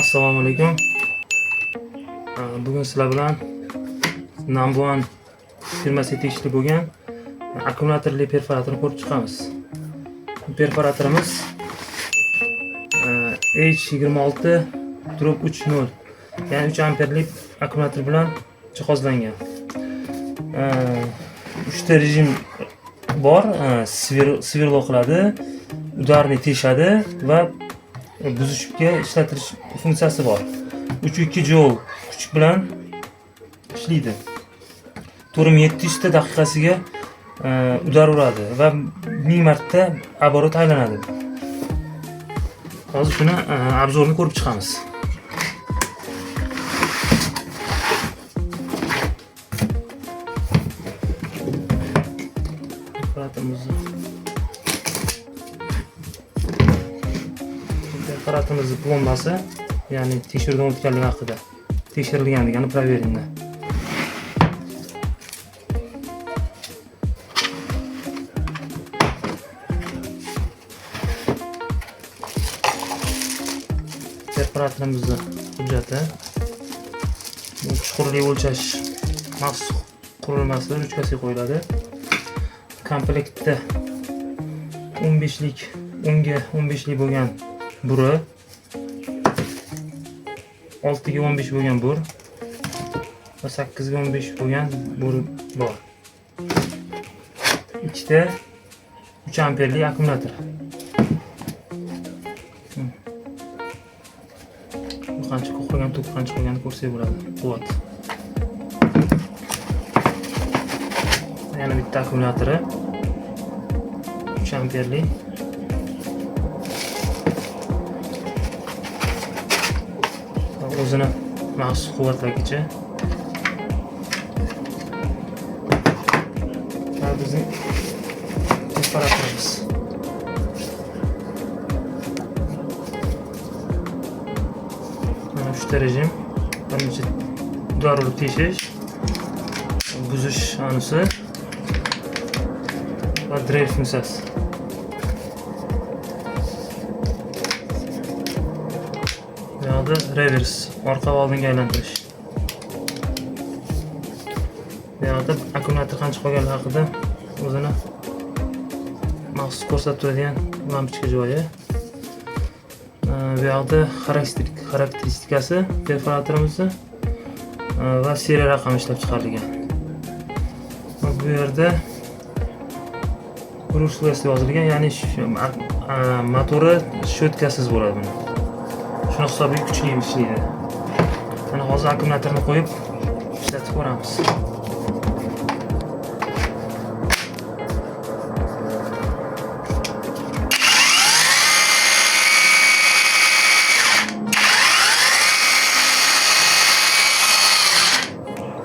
Assalomu alaykum. Bugun sizlar bilan Number One firmasiga tegishli bo'lgan akkumulyatorli perforatorni ko'rib chiqamiz. Perforatorimiz H26/30, ya'ni 3 amperlik akkumulyator bilan jihozlangan. 3 ta rejim bor. Sverlo qiladi, udarni teshadi va buzishga ishlatish funksiyasi bor. 3.2 joule kuch bilan ishlaydi. 4700 ta daqiqasiga udar uradi va 1000 marta оборот aylanadi. Hozir shuni obzorini ko'rib chiqamiz. Apparatimizni plombasi, ya'ni tekshiruvdan o'tganligi haqida tekshirilgan degani proveringda. Apparaturimizning hujjati, chuqurlik o'lchash maxsus qurilmasi ruchkasiga qo'yiladi. Komplektda 15lik, 10ga 15lik bo'lgan buri, 6ga 15 bo'lgan bur va 8ga 15 bo'lgan bur bor. Ikkita 3 amperlik akkumulyator. Qancha qo'ygan, tok qancha qo'yganini ko'rsak bo'ladi. Quvvat. Yana bitta akkumulyatori 3 amperlik. O'zini maxsus quvvatlagichi. Va bizning apparatimiz. Mana 3 ta rejim. Birinchi darur teshish, buzish anusi va drive funksiyasi. Reverse, orqa va oldinga aylantirish. Bu yerda akkumulyator qancha qolganligi haqida o'zini maxsus ko'rsatib turadigan lampochka joyi. Bu yerda xarakteristikasi perforatorimizni va seriya raqami ishlab chiqarilgan. Bu yerda brushless yozilgan, ya'ni motori shotkasiz bo'ladi buni. Shuni hisobiga kuchli ishlaydi. Mana hozir akkumulyatorni qo'yib ishlatib ko'ramiz.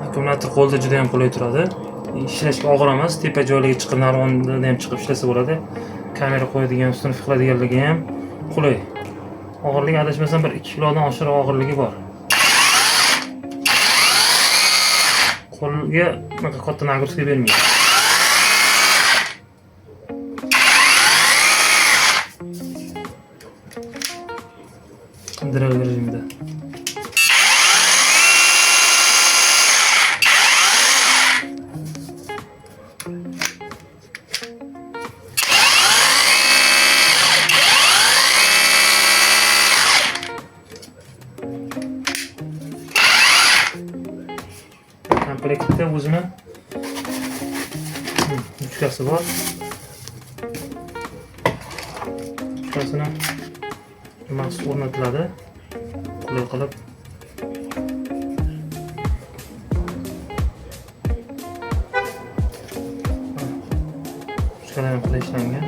Akkumulyator qo'lda juda ham qulay turadi. Ishlashga og'ir emas, tepa joylarga chiqib, narvondan ham chiqib ishlasa bo'ladi. Kamera qo'yadigan, ustini fiqiladiganligi ham qulay. Og'irligi adashmasam 1-2 kilodan oshiq og'irligi bor. Qo'lga katta nagruska bermaydi. Drive rejimida. Komplektda o'zini ruchkasi bor. Ruchkasini maxsus o'rnatiladi. Qulay qilib. Ruchkalar ham qulay ishlangan.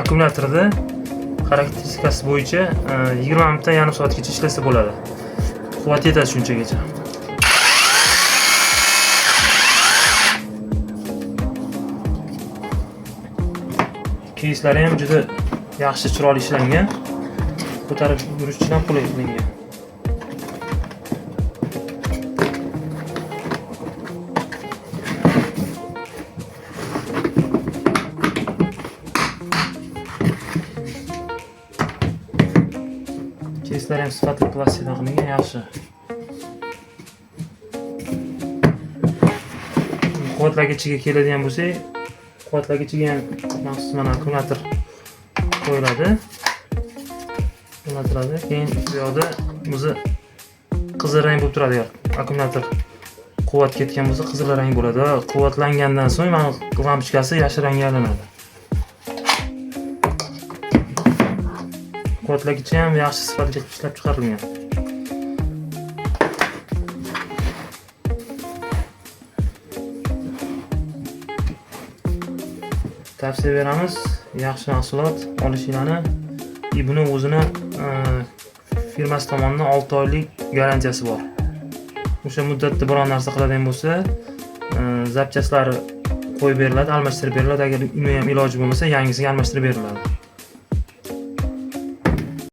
Akkumulyatorda xarakteristikasi bo'yicha 20 minutdan yarim soatgacha ishlasa bo'ladi. Quvvat yetadi shunchagacha. Keyslari ham juda yaxshi, chiroyli ishlangan. Ko'tarib yurish uchun ham qulay qilingan. sifatli plastikdan qilingan yaxshi. Quvvatlagichiga keladigan bo'lsak, quvvatlagichiga ham maxsus mana akkumulyator qo'yiladi. O'rnatiladi. Keyin bu yoqda o'zi qizil rang bo'lib turadi. Akkumulyator quvvat ketgan bo'lsa qizil rang bo'ladi. Quvvatlangandan so'ng mana lampochkasi yashil rangga aylanadi. Quvvatlagichi ham yaxshi sifatli ishlab chiqarilgan. Tavsiya beramiz, yaxshi mahsulot olishinglarni. Buni o'zini firmasi tomonidan 6 oylik garantiyasi bor. O'sha muddatda biron narsa qiladigan bo'lsa, zapchaslari qo'yib beriladi, almashtirib beriladi. Agar uni ham iloji bo'lmasa, yangisiga almashtirib beriladi.